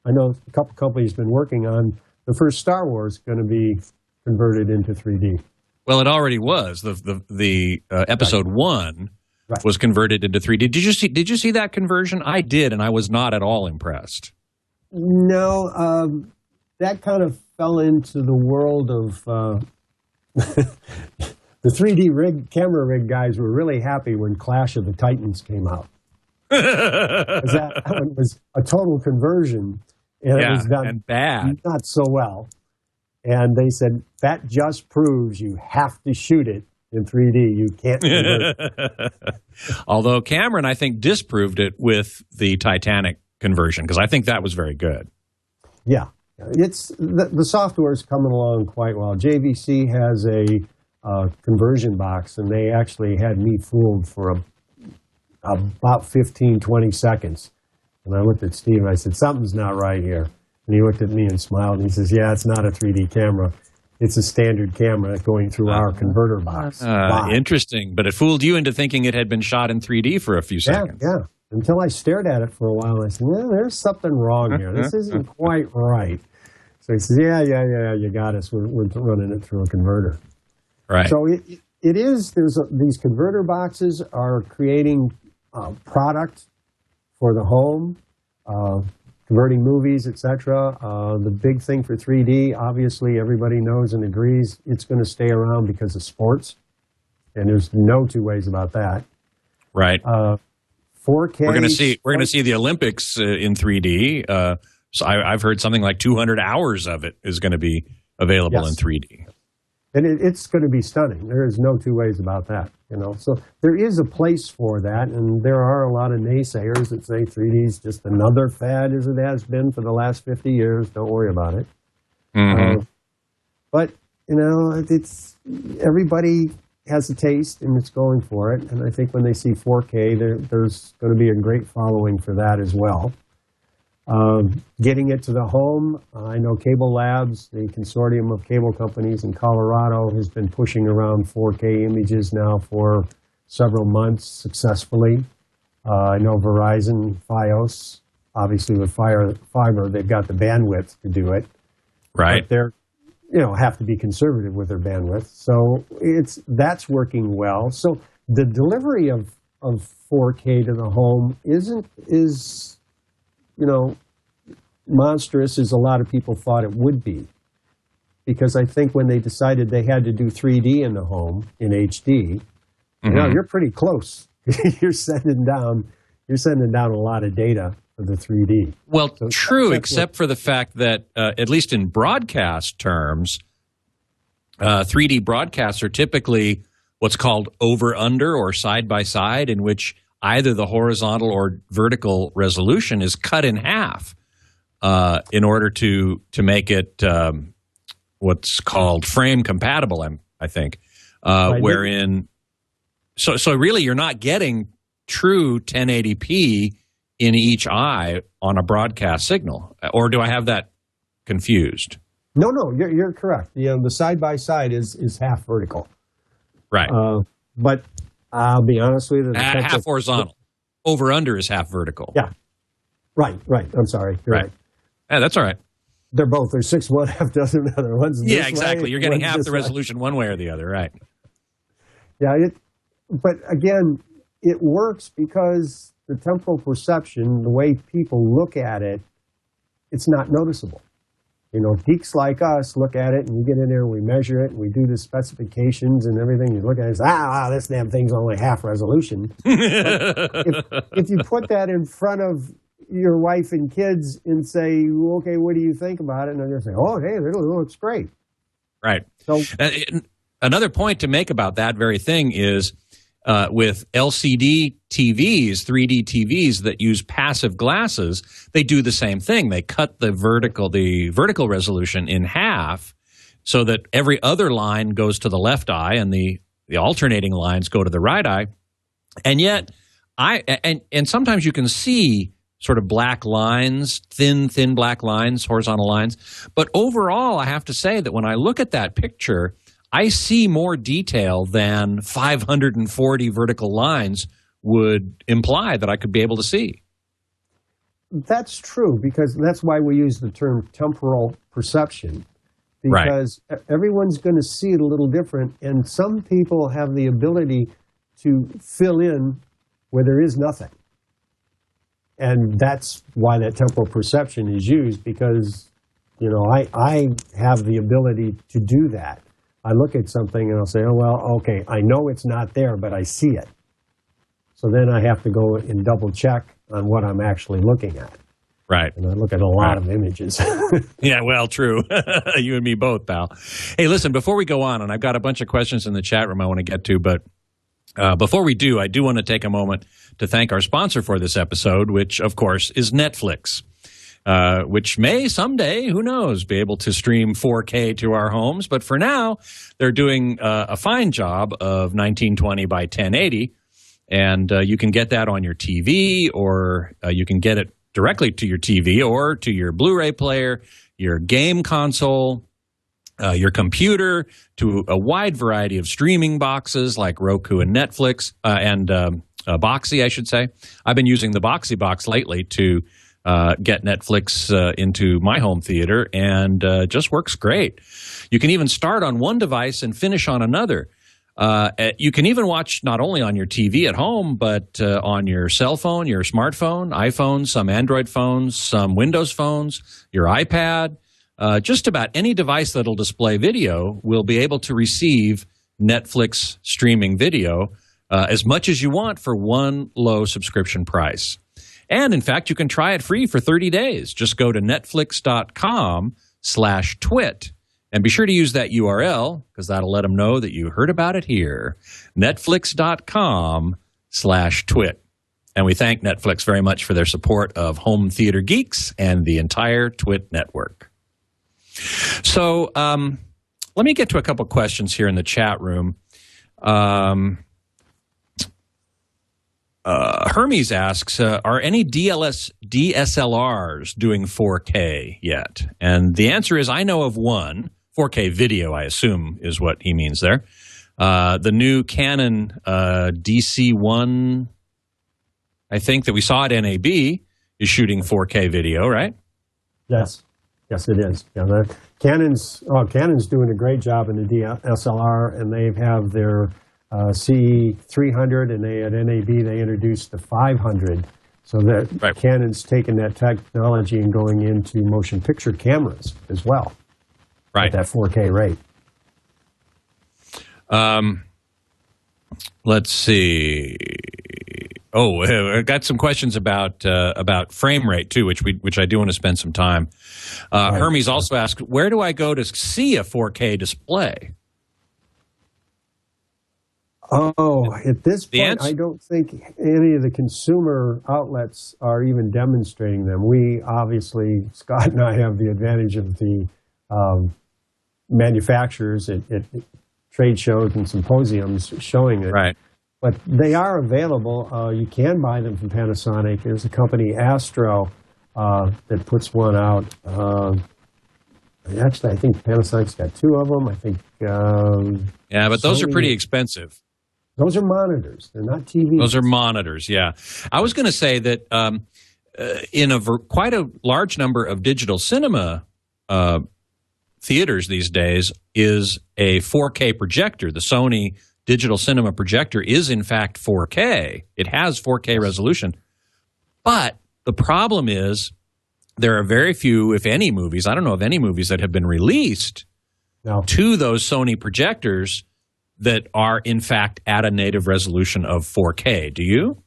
I know a couple companies been working on the first Star Wars going to be converted into 3D. Well, it already was. The episode 1 was converted into 3D. Did you see that conversion? I did, and I was not at all impressed. No, that kind of fell into the world of the 3D camera rig guys were really happy when Clash of the Titans came out. That one was a total conversion, and it was done and bad, not so well. And they said, that just proves you have to shoot it in 3D. You can't convert it. Although Cameron, I think, disproved it with the Titanic conversion, because I think that was very good. Yeah. It's the software is coming along quite well. JVC has a conversion box, and they actually had me fooled for about 15, 20 seconds. And I looked at Steve, and I said, something's not right here. And he looked at me and smiled, and he says, yeah, it's not a 3D camera. It's a standard camera going through our converter box. Interesting, but it fooled you into thinking it had been shot in 3D for a few seconds. Yeah. Until I stared at it for a while, and I said, yeah, there's something wrong here. This isn't quite right. So he says, yeah, you got us. We're running it through a converter. Right. So it is, these converter boxes are creating product for the home, converting movies, etc. The big thing for 3D, obviously everybody knows and agrees, it's going to stay around because of sports. And there's no two ways about that. Right. 4K. We're going to see the Olympics in 3D. So I've heard something like 200 hours of it is going to be available in 3D. And it's going to be stunning. There is no two ways about that. So there is a place for that, and there are a lot of naysayers that say 3D is just another fad, as it has been for the last 50 years. Don't worry about it. Mm-hmm. But it's everybody has a taste, and it's going for it. And I think when they see 4K, there's going to be a great following for that as well. Getting it to the home, I know Cable Labs, the consortium of cable companies in Colorado, has been pushing around 4K images now for several months successfully. I know Verizon, Fios, obviously with fiber, they've got the bandwidth to do it. Right. But they're, have to be conservative with their bandwidth. So that's working well. So the delivery of 4K to the home is monstrous as a lot of people thought it would be. because I think when they decided they had to do 3D in the home in HD, you're pretty close. you're sending down a lot of data for the 3D. Well, so true, except for the fact that, at least in broadcast terms, 3D broadcasts are typically what's called over-under or side-by-side, in which either the horizontal or vertical resolution is cut in half in order to make it what's called frame compatible, I think, wherein so really you're not getting true 1080p in each eye on a broadcast signal, or do I have that confused? No, you're correct. The side-by-side is half vertical. Right. But I'll be honest with you. Half horizontal. Over-under is half vertical. Yeah. Right. I'm sorry. You're right. Yeah, that's all right. They're both. They're 6 one, half dozen another. One's this yeah, exactly. way, You're getting half the way. resolution one way or the other, right? Yeah, but again, it works because the temporal perception, the way people look at it, it's not noticeable. Geeks like us look at it, and we get in there, and we measure it, and we do the specifications and everything. You look at it, and this damn thing's only half resolution. if you put that in front of your wife and kids and say, okay, what do you think about it? And they're going to say, oh, hey, it looks great. Right. So another point to make about that very thing is with LCD TVs, 3D TVs that use passive glasses, they do the same thing. They cut the vertical resolution in half so that every other line goes to the left eye and the alternating lines go to the right eye. And yet, and sometimes you can see sort of black lines, thin black lines, horizontal lines. But overall, I have to say that when I look at that picture, I see more detail than 540 vertical lines would imply that I could be able to see. That's true, because that's why we use the term temporal perception, because everyone's going to see it a little different, and some people have the ability to fill in where there is nothing. And that's why that temporal perception is used, because, I have the ability to do that. I look at something and I'll say, oh, well, okay, I know it's not there, but I see it. So then I have to go and double check on what I'm actually looking at. Right. And I look at a lot of images. Yeah, well, true. You and me both, pal. Hey, listen, before we go on, and I've got a bunch of questions in the chat room I want to get to, but before we do, I do want to take a moment to thank our sponsor for this episode, which, of course, is Netflix. Which may someday, who knows, be able to stream 4K to our homes. But for now, they're doing a fine job of 1920 by 1080. And you can get that on your TV, or you can get it directly to your TV or to your Blu-ray player, your game console, your computer, to a wide variety of streaming boxes like Roku and Netflix, and Boxy, I should say. I've been using the Boxy box lately to get Netflix into my home theater, and just works great. You can even start on one device and finish on another. You can even watch not only on your TV at home, but on your cell phone, your smartphone, iPhone, some Android phones, some Windows phones, your iPad. Just about any device that'll display video will be able to receive Netflix streaming video as much as you want for one low subscription price. And, in fact, you can try it free for 30 days. Just go to netflix.com/twit. And be sure to use that URL, because that'll let them know that you heard about it here. Netflix.com/twit. And we thank Netflix very much for their support of Home Theater Geeks and the entire TWiT network. So let me get to a couple questions here in the chat room. Hermes asks, are any DSLRs doing 4K yet? And the answer is, I know of one. 4K video, I assume, is what he means there. The new Canon DC-1, I think, that we saw at NAB is shooting 4K video, right? Yes. Yes, it is. Yeah, Canon's doing a great job in the DSLR, and they have their C300, and at NAB they introduced the 500. So that Canon's taken that technology and going into motion picture cameras as well. Right. at that 4K rate. Let's see. Oh, I got some questions about frame rate too, which I do want to spend some time. Right. Hermes also asked, where do I go to see a 4K display? Oh, at this The point, answer- I don't think any of the consumer outlets are even demonstrating them. We obviously, Scott and I have the advantage of the manufacturers at trade shows and symposiums showing it. Right. But they are available. You can buy them from Panasonic. There's a company, Astro, that puts one out. Actually, I think Panasonic's got two of them. I think. Yeah, but those are Sony- pretty expensive. Those are monitors. They're not TVs. Those are monitors, yeah. I was going to say that in quite a large number of digital cinema theaters these days is a 4K projector. The Sony digital cinema projector is, in fact, 4K. It has 4K resolution. But the problem is there are very few, if any, movies, I don't know of any movies that have been released to those Sony projectors that are, in fact, at a native resolution of 4K. Do you?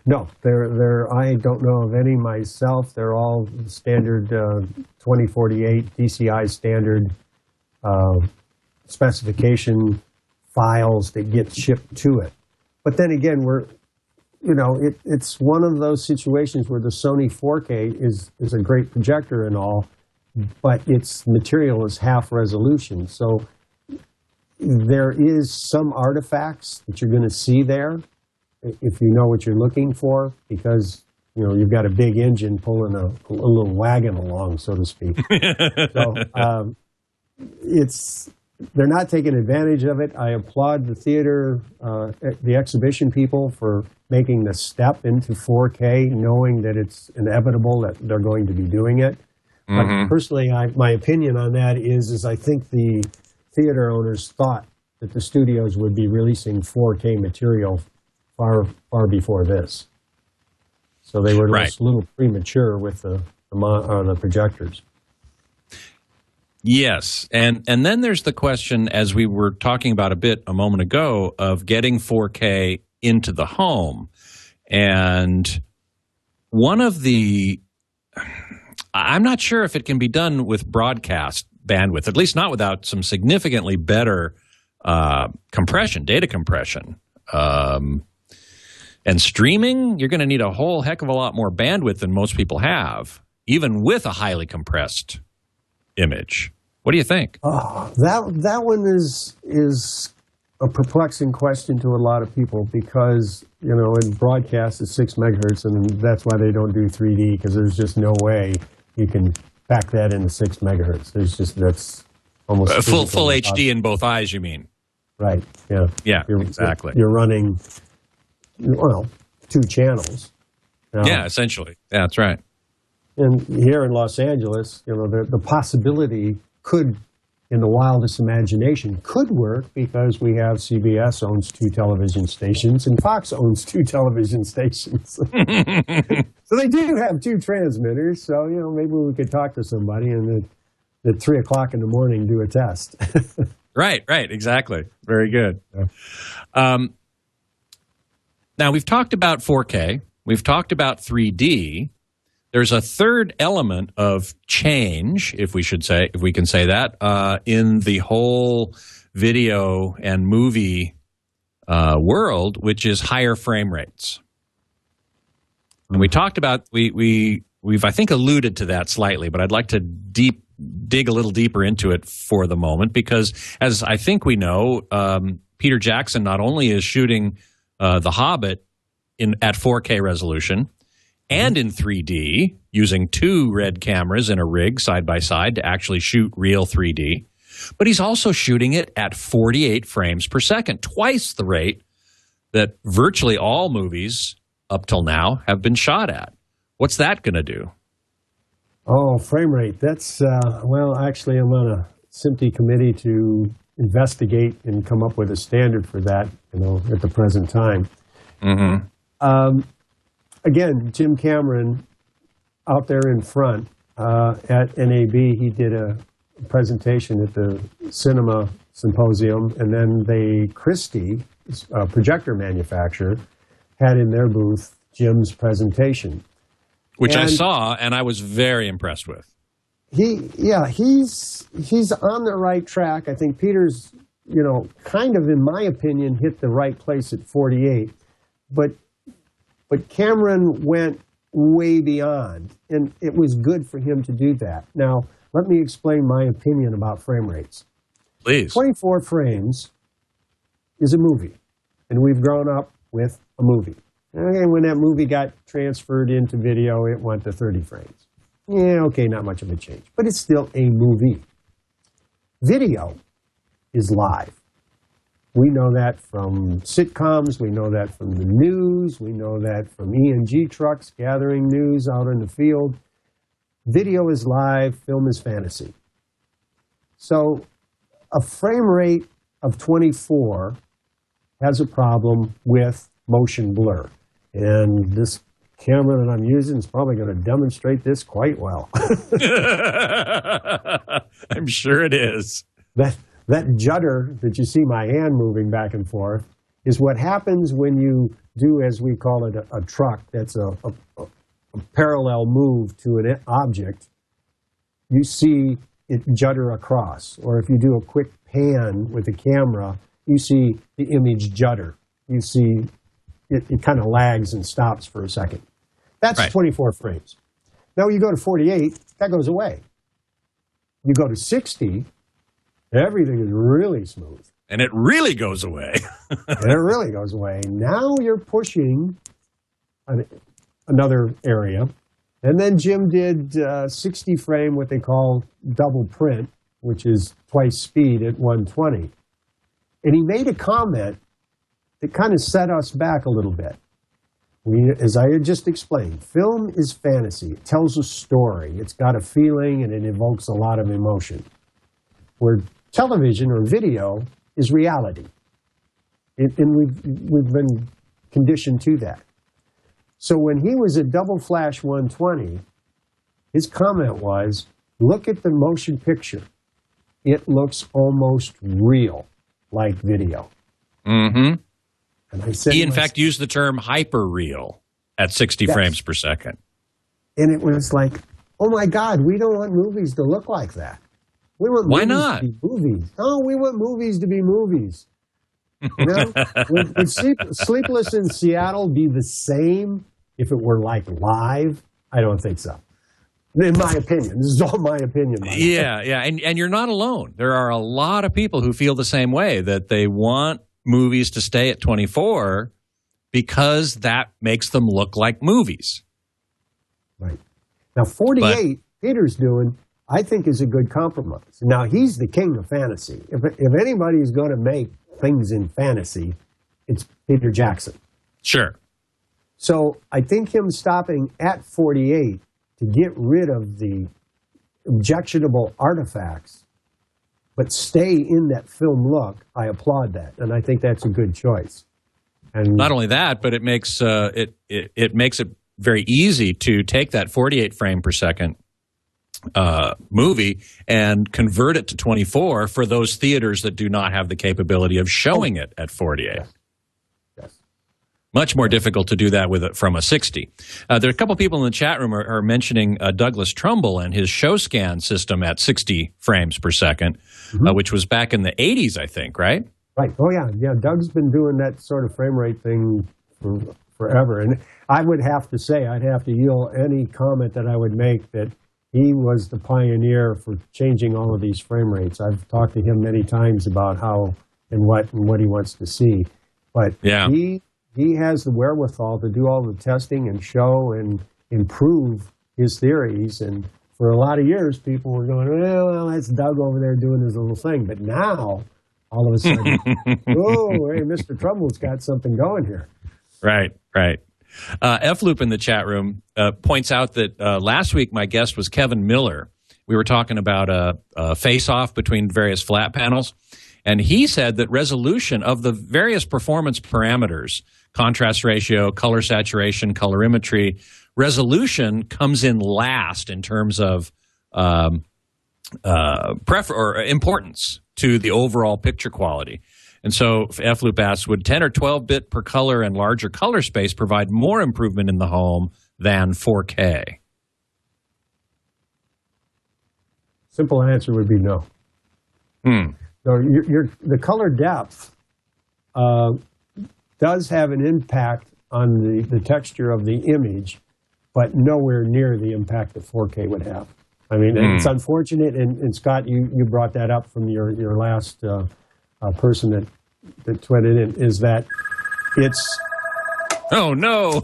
No, I don't know of any myself. They're all standard 2048 DCI standard specification files that get shipped to it. But then again, it's one of those situations where the Sony 4K is a great projector and all, but its material is half resolution. So there is some artifacts that you're going to see there if you know what you're looking for, because you've got a big engine pulling a little wagon along, so to speak. So they're not taking advantage of it. I applaud the theater, the exhibition people for making the step into 4K, knowing that it's inevitable that they're going to be doing it. Mm-hmm. But personally, my opinion on that is I think the theater owners thought that the studios would be releasing 4K material far before this. So they were just a little premature with the projectors. Yes, and then there's the question, as we were talking about a bit a moment ago, of getting 4K into the home. And one of the, I'm not sure if it can be done with broadcast bandwidth, at least not without some significantly better compression, data compression. And streaming, you're going to need a whole heck of a lot more bandwidth than most people have, even with a highly compressed image. What do you think? That one is a perplexing question to a lot of people, because in broadcast it's 6 megahertz, and that's why they don't do 3D, because there's just no way you can pack that into 6 megahertz. That's almost full HD in both eyes, you mean? Right. Yeah. Yeah. Exactly. You're running 2 channels. Yeah, essentially. Yeah, that's right. And here in Los Angeles, the possibility could, in the wildest imagination, could work, because we have CBS owns 2 television stations and Fox owns 2 television stations. So they do have 2 transmitters. So, maybe we could talk to somebody and at 3 o'clock in the morning do a test. Right, exactly. Very good. Yeah. Now, we've talked about 4K. We've talked about 3D. There's a third element of change, if we can say that, in the whole video and movie world, which is higher frame rates. And we talked about, we've I think alluded to that slightly, but I'd like to dig a little deeper into it for the moment, because as I think we know, Peter Jackson not only is shooting The Hobbit at 4K resolution and in 3D, using 2 red cameras in a rig side by side to actually shoot real 3D, but he's also shooting it at 48 frames per second, twice the rate that virtually all movies up till now have been shot at. What's that going to do? Oh, frame rate. That's, actually, I'm on a SMPTE committee to investigate and come up with a standard for that, at the present time. Mm-hmm. Again, Jim Cameron, out there in front at NAB, he did presentation at the Cinema Symposium, and then Christie, a projector manufacturer, had in their booth Jim's presentation. Which I saw, and I was very impressed with. He's on the right track. I think Peter's, kind of, in my opinion, hit the right place at 48. But Cameron went way beyond, and it was good for him to do that. Now, let me explain my opinion about frame rates. Please. 24 frames is a movie, and we've grown up with a movie. And when that movie got transferred into video, it went to 30 frames. Yeah, okay, not much of a change, but it's still a movie. Video is live. We know that from sitcoms, we know that from the news, we know that from E&G trucks gathering news out in the field. Video is live, film is fantasy. So a frame rate of 24 has a problem with motion blur. And this camera that I'm using is probably going to demonstrate this quite well. I'm sure it is. That judder that you see my hand moving back and forth is what happens when you do, as we call it, a truck. That's a parallel move to an object. You see it judder across. Or if you do a quick pan with the camera, you see the image judder. You see it kind of lags and stops for a second. That's right. 24 frames. Now you go to 48, that goes away. You go to 60, everything is really smooth. And it really goes away. And it really goes away. Now you're pushing another area. And then Jim did 60 frame, what they call double print, which is twice speed at 120. And he made a comment that kind of set us back a little bit. As I had just explained, film is fantasy. It tells a story. It's got a feeling, and it evokes a lot of emotion. Where television or video is reality. And we've been conditioned to that. So when he was at Double Flash 120, his comment was, look at the motion picture. It looks almost real, like video. Mm-hmm. And I said, he, in fact, used the term hyper-real at 60 frames per second. And it was like, oh, my God, we don't want movies to look like that. We want Why movies not? to be movies. Oh, we want movies to be movies. You know? Would Sleepless in Seattle be the same if it were like live? I don't think so. In my opinion. This is all my opinion. Yeah. And you're not alone. There are a lot of people who feel the same way, that they want movies to stay at 24 because that makes them look like movies. Right. Now, 48, Peter's doing, I think, is a good compromise. Now, he's the king of fantasy. If anybody's going to make things in fantasy, it's Peter Jackson. Sure. So I think him stopping at 48 to get rid of the objectionable artifacts but stay in that film look, I applaud that, and I think that's a good choice. And not only that, but it makes it makes it very easy to take that 48 frame per second movie and convert it to 24 for those theaters that do not have the capability of showing it at 48. Yes. Much more difficult to do that from a 60. There are a couple people in the chat room are mentioning Douglas Trumbull and his show scan system at 60 frames per second, which was back in the 80s, I think, right? Right. Oh, yeah. Yeah, Doug's been doing that sort of frame rate thing for forever. And I would have to say, I'd have to yield any comment that I would make that he was the pioneer for changing all of these frame rates. I've talked to him many times about how and what he wants to see. But yeah. He has the wherewithal to do all the testing and show and improve his theories. And for a lot of years, people were going, well, that's Doug over there doing his little thing. But now, all of a sudden, oh, hey, Mr. Trumbull's got something going here. Right. F-Loop in the chat room points out that last week my guest was Kevin Miller. We were talking about a face-off between various flat panels. And he said that resolution of the various performance parameters, contrast ratio, color saturation, colorimetry, resolution comes in last in terms of importance to the overall picture quality. And so F-Loop asks, would 10 or 12-bit per color and larger color space provide more improvement in the home than 4K? Simple answer would be no. So the color depth does have an impact on the texture of the image, but nowhere near the impact that 4K would have. I mean, it's unfortunate, and Scott, you brought that up from your last person that tweeted in, is that it's... Oh, no!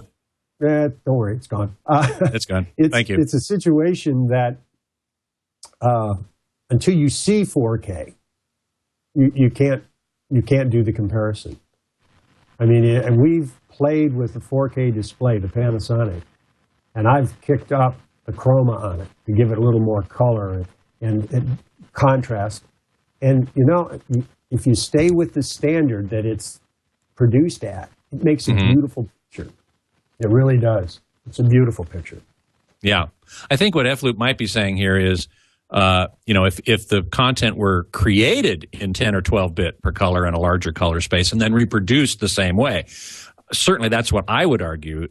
Don't worry, it's gone. It's gone. Thank you. It's a situation that until you see 4K, you can't do the comparison. I mean, and we've played with the 4K display, the Panasonic, and I've kicked up the chroma on it to give it a little more color and contrast. And, you know, if you stay with the standard that it's produced at, it makes a beautiful picture. It really does. It's a beautiful picture. Yeah. I think what F-Loop might be saying here is, if the content were created in 10 or 12-bit per color and a larger color space and then reproduced the same way, certainly that's what I would argue.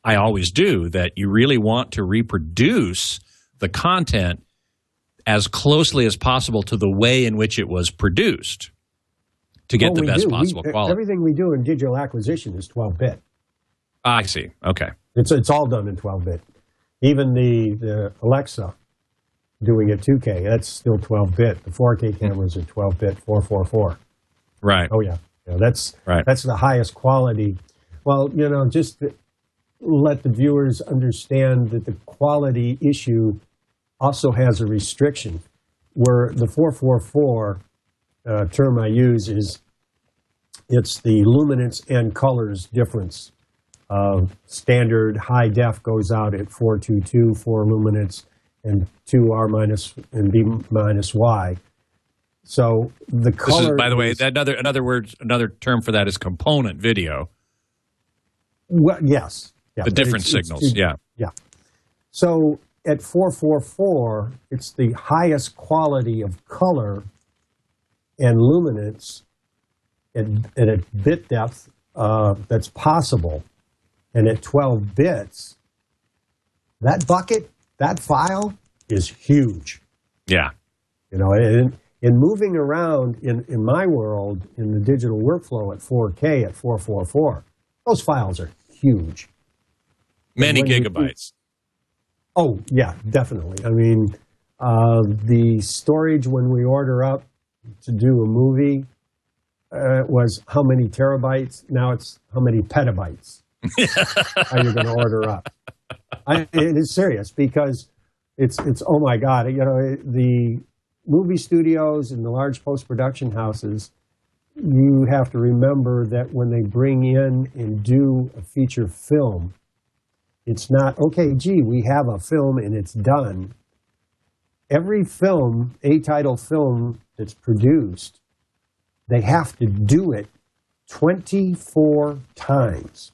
I always do, that you really want to reproduce the content as closely as possible to the way in which it was produced to get the best possible quality. Everything we do in digital acquisition is 12-bit. I see. Okay. It's all done in 12-bit. Even the Alexa doing it 2K, that's still 12-bit. The 4K cameras are 12-bit 444. Right. Oh, yeah. That's right. That's the highest quality. Well, just to let the viewers understand that the quality issue also has a restriction, where the 444 term I use is it's the luminance and colors difference. Standard high def goes out at 422 for luminance and 2R minus and B minus Y. So the color. This is, by the way, another term for that is component video. Well, yes. Yeah, the different signals. Yeah. So at 444, it's the highest quality of color and luminance at a bit depth that's possible. And at 12 bits, that bucket, that file is huge. Yeah. In moving around in my world, in the digital workflow at 4K at 444, those files are huge. Many gigabytes. Oh, yeah, definitely. I mean, the storage when we order up to do a movie was how many terabytes. Now it's how many petabytes are you going to order up. It is serious because it's oh my God. The movie studios and the large post-production houses, you have to remember that when they bring in and do a feature film, it's not, okay, gee, we have a film and it's done. Every film, A-title film that's produced, they have to do it 24 times.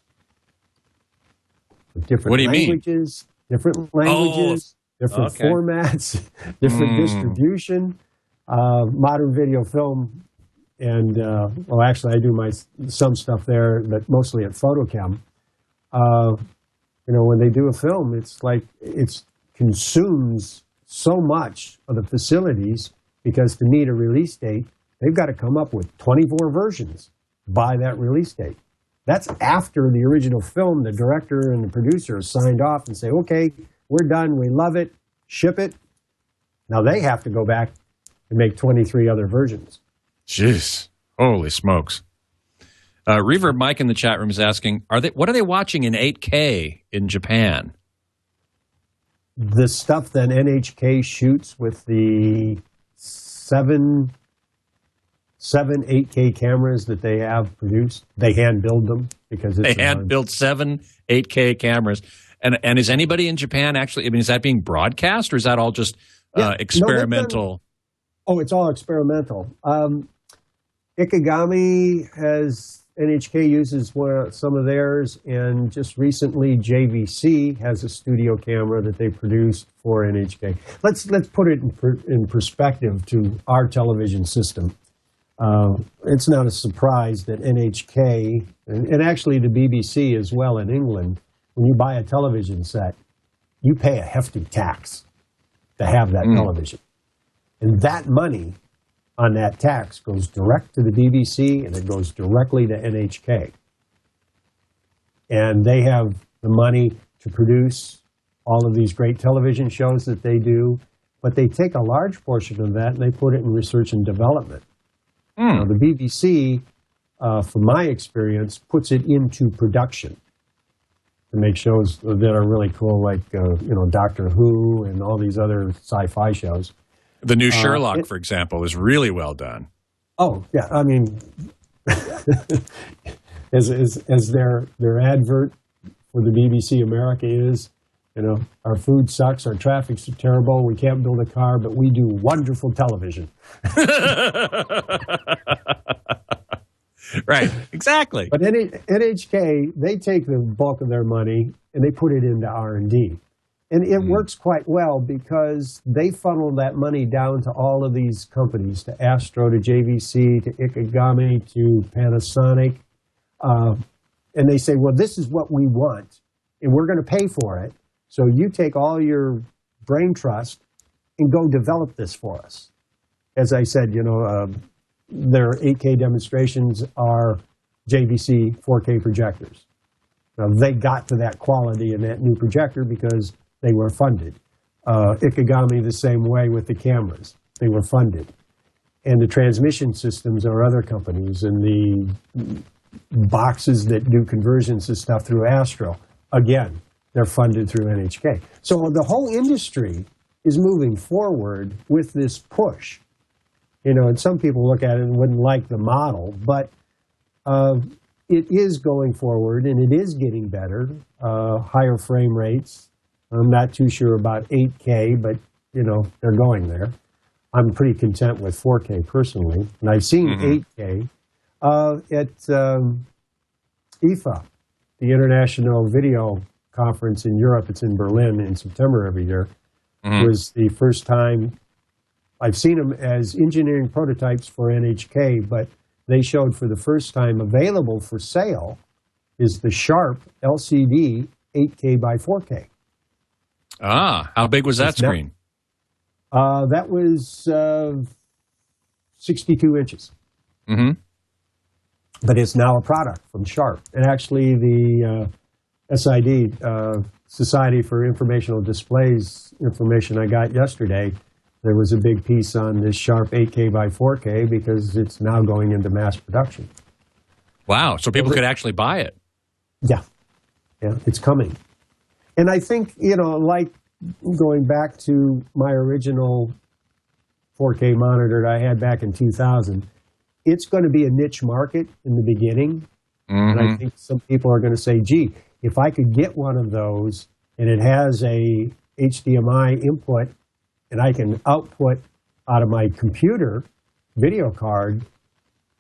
Different what do you languages, mean? Different languages, different formats, different distribution. Modern video film, and actually I do some stuff there, but mostly at Photochem. When they do a film, it's like it consumes so much of the facilities because to meet a release date, they've got to come up with 24 versions by that release date. That's after the original film, the director and the producer signed off and say, okay, we're done, we love it, ship it. Now they have to go back and make 23 other versions. Jeez, holy smokes. Reverb Mike in the chat room is asking, what are they watching in 8K in Japan? The stuff that NHK shoots with the seven 8K cameras that they have produced. They hand build them because they hand build 7 8K cameras. And is anybody in Japan actually? I mean, is that being broadcast or is that all just experimental? It's all experimental. Ikegami has NHK uses some of theirs, and just recently JVC has a studio camera that they produced for NHK. Let's put it in perspective to our television system. It's not a surprise that NHK, and actually the BBC as well in England, when you buy a television set, you pay a hefty tax to have that television. And that money on that tax goes direct to the BBC, and it goes directly to NHK. And they have the money to produce all of these great television shows that they do, but they take a large portion of that and they put it in research and development. Now, the BBC, from my experience, puts it into production to make shows that are really cool, like Doctor Who and all these other sci-fi shows. The new Sherlock, for example, is really well done. Oh, yeah. I mean, as their advert for the BBC America is, our food sucks, our traffic's terrible, we can't build a car, but we do wonderful television. Right, exactly. But NHK, they take the bulk of their money and they put it into R&D. And it works quite well because they funnel that money down to all of these companies, to Astro, to JVC, to Ikegami, to Panasonic. And they say, well, this is what we want, and we're going to pay for it. So you take all your brain trust and go develop this for us. As I said, their 8K demonstrations are JVC 4K projectors. Now, they got to that quality in that new projector because they were funded. Ikegami the same way with the cameras. They were funded. And the transmission systems are other companies, and the boxes that do conversions and stuff through Astro, again, they're funded through NHK. So the whole industry is moving forward with this push. And some people look at it and wouldn't like the model, but it is going forward, and it is getting better, higher frame rates. I'm not too sure about 8K, but, they're going there. I'm pretty content with 4K personally, and I've seen 8K at IFA, the International Video Conference in Europe. It's in Berlin in September every year. It was the first time I've seen them as engineering prototypes for NHK, but they showed for the first time available for sale is the Sharp LCD 8K by 4K. Ah, how big was that screen? That was 62 inches. But it's now a product from Sharp. And actually the SID, Society for Informational Displays information I got yesterday, there was a big piece on this Sharp 8K by 4K because it's now going into mass production. Wow, so people could actually buy it. Yeah, it's coming. And I think, like going back to my original 4K monitor that I had back in 2000, it's going to be a niche market in the beginning. And I think some people are going to say, gee, if I could get one of those and it has a HDMI input and I can output out of my computer video card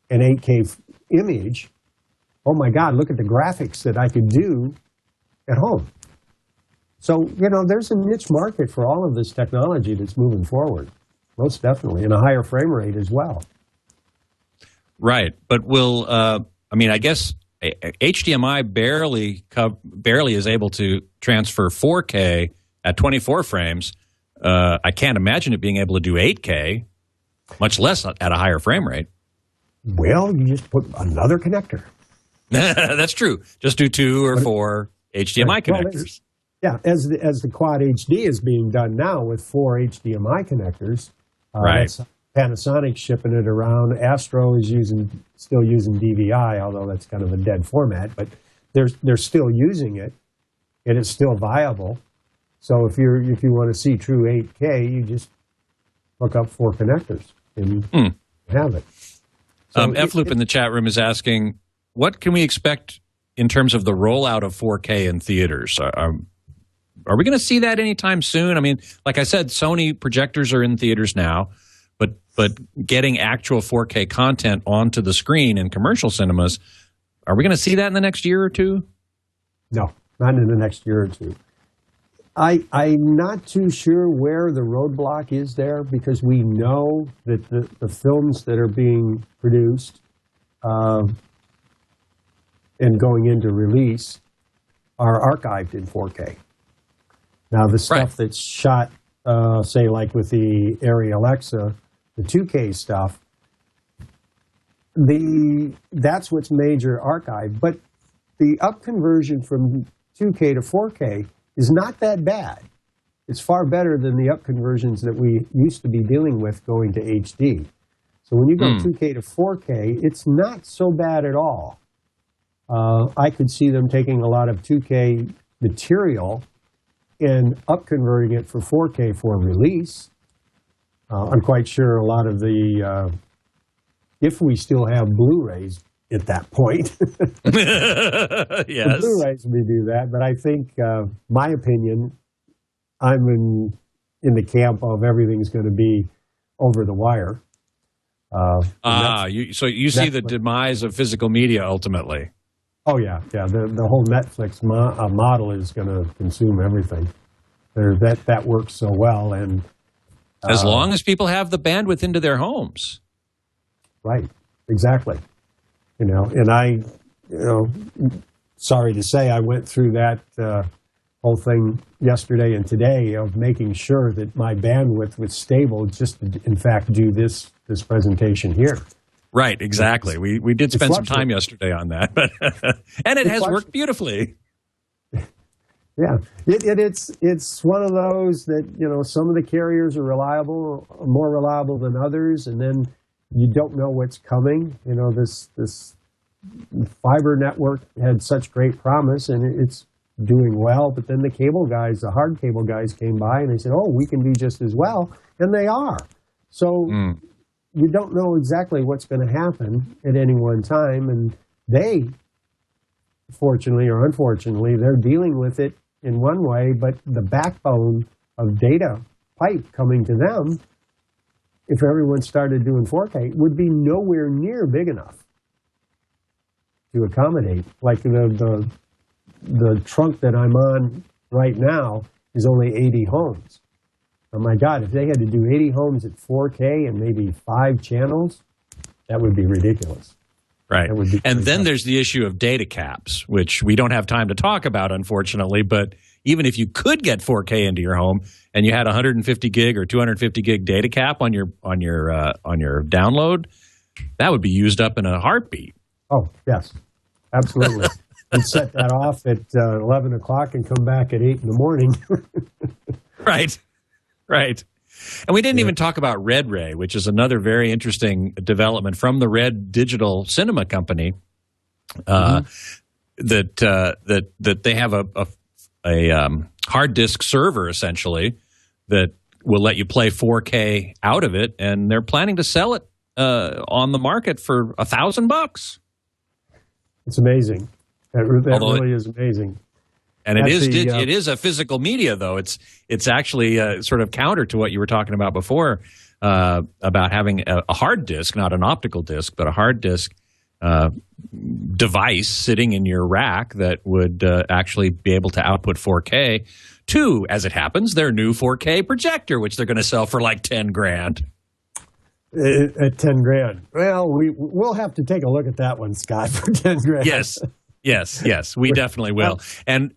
an 8K image, oh my God, look at the graphics that I could do at home. So, there's a niche market for all of this technology that's moving forward, most definitely, and a higher frame rate as well. Right, but I guess HDMI barely is able to transfer 4K at 24 frames. I can't imagine it being able to do 8K, much less at a higher frame rate. Well, you just put another connector. That's true. Just do 2 or 4 HDMI connectors. As the Quad HD is being done now with 4 HDMI connectors. Right. Panasonic shipping it around. Astro is still using DVI, although that's kind of a dead format. But they're still using it, and it's still viable. So if you want to see true 8K, you just hook up 4 connectors and have it. So F-Loop in the chat room is asking, what can we expect in terms of the rollout of 4K in theaters? Are we going to see that anytime soon? I mean, like I said, Sony projectors are in theaters now, but getting actual 4K content onto the screen in commercial cinemas, Are we going to see that in the next year or two? No, not in the next year or two. I'm not too sure where the roadblock is there, because we know that the films that are being produced and going into release are archived in 4K. Now, the stuff that's shot, say, like with the Arri Alexa, the 2K stuff, that's what's major archive. But the up conversion from 2K to 4K is not that bad. It's far better than the up conversions that we used to be dealing with going to HD. So when you go 2K to 4K, it's not so bad at all. I could see them taking a lot of 2K material and up converting it for 4K for release. I'm quite sure a lot of the, if we still have Blu-rays at that point, yes, Blu-rays we do that. But I think, my opinion, I'm in the camp of everything's going to be over the wire. So you see the demise of physical media ultimately. Oh yeah. The whole Netflix model is going to consume everything. That works so well, and as long as people have the bandwidth into their homes. Right. Exactly. And sorry to say, I went through that whole thing yesterday and today of making sure that my bandwidth was stable just to, in fact, do this presentation here. One exactly. We did spend some time yesterday on that, but and it has worked beautifully. Yeah, it's one of those that, some of the carriers are more reliable than others, and then you don't know what's coming. This fiber network had such great promise, and it's doing well, but then the hard cable guys came by and they said, oh, we can do just as well, and they are. So you don't know exactly what's going to happen at any one time, and they, fortunately or unfortunately, they're dealing with it in one way, but the backbone of data pipe coming to them, if everyone started doing 4K, would be nowhere near big enough to accommodate. Like the trunk that I'm on right now is only 80 homes. Oh my God, if they had to do 80 homes at 4K and maybe 5 channels, that would be ridiculous. Right. And then there's the issue of data caps, which we don't have time to talk about, unfortunately. But even if you could get 4K into your home and you had 150 gig or 250 gig data cap on your download, that would be used up in a heartbeat. Oh, yes, absolutely. You'd set that off at 11 o'clock and come back at 8 in the morning. Right. And we didn't even talk about Red Ray, which is another very interesting development from the Red Digital Cinema Company. That they have a hard disk server essentially that will let you play 4K out of it, and they're planning to sell it on the market for $1,000. It's amazing. That really is amazing. And it is a physical media, though. It's actually sort of counter to what you were talking about before about having a hard disk, not an optical disk, but a hard disk device sitting in your rack that would actually be able to output 4K to, as it happens, their new 4K projector, which they're going to sell for like $10,000. At $10,000. Well, we'll have to take a look at that one, Scott, for $10,000. Yes, we definitely will. And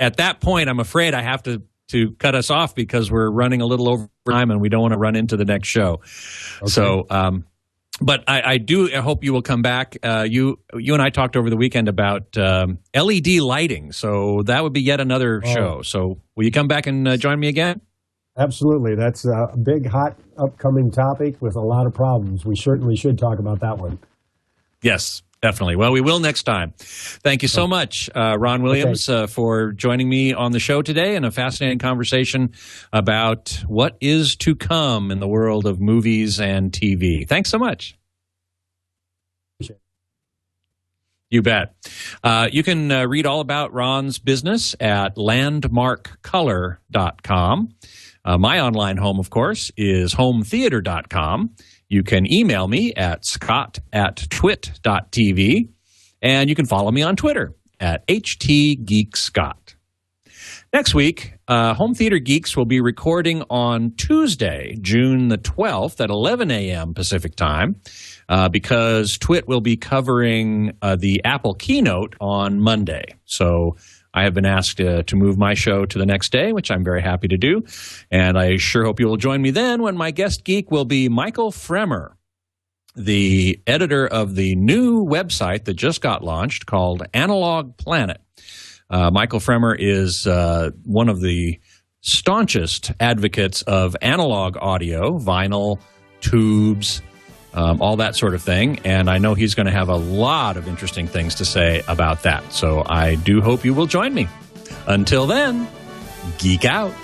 at that point, I'm afraid I have to cut us off because we're running a little over time and we don't want to run into the next show. Okay. So, but I hope you will come back. You and I talked over the weekend about LED lighting, so that would be yet another show. So will you come back and join me again? Absolutely. That's a big, hot, upcoming topic with a lot of problems. We certainly should talk about that one. Yes. Definitely. Well, we will next time. Thank you so much, Ron Williams, for joining me on the show today and a fascinating conversation about what is to come in the world of movies and TV. Thanks so much. You bet. You can read all about Ron's business at landmarkcolor.com. My online home, of course, is hometheater.com. You can email me at scott@twit.tv. And you can follow me on Twitter at HTGeekScott. Next week, Home Theater Geeks will be recording on Tuesday, June the 12th at 11 a.m. Pacific Time because TWiT will be covering the Apple keynote on Monday. So I have been asked to move my show to the next day, which I'm very happy to do. And I sure hope you will join me then when my guest geek will be Michael Fremer, the editor of the new website that just got launched called Analog Planet. Michael Fremer is one of the staunchest advocates of analog audio, vinyl, tubes, all that sort of thing. And I know he's going to have a lot of interesting things to say about that. So I do hope you will join me. Until then, geek out.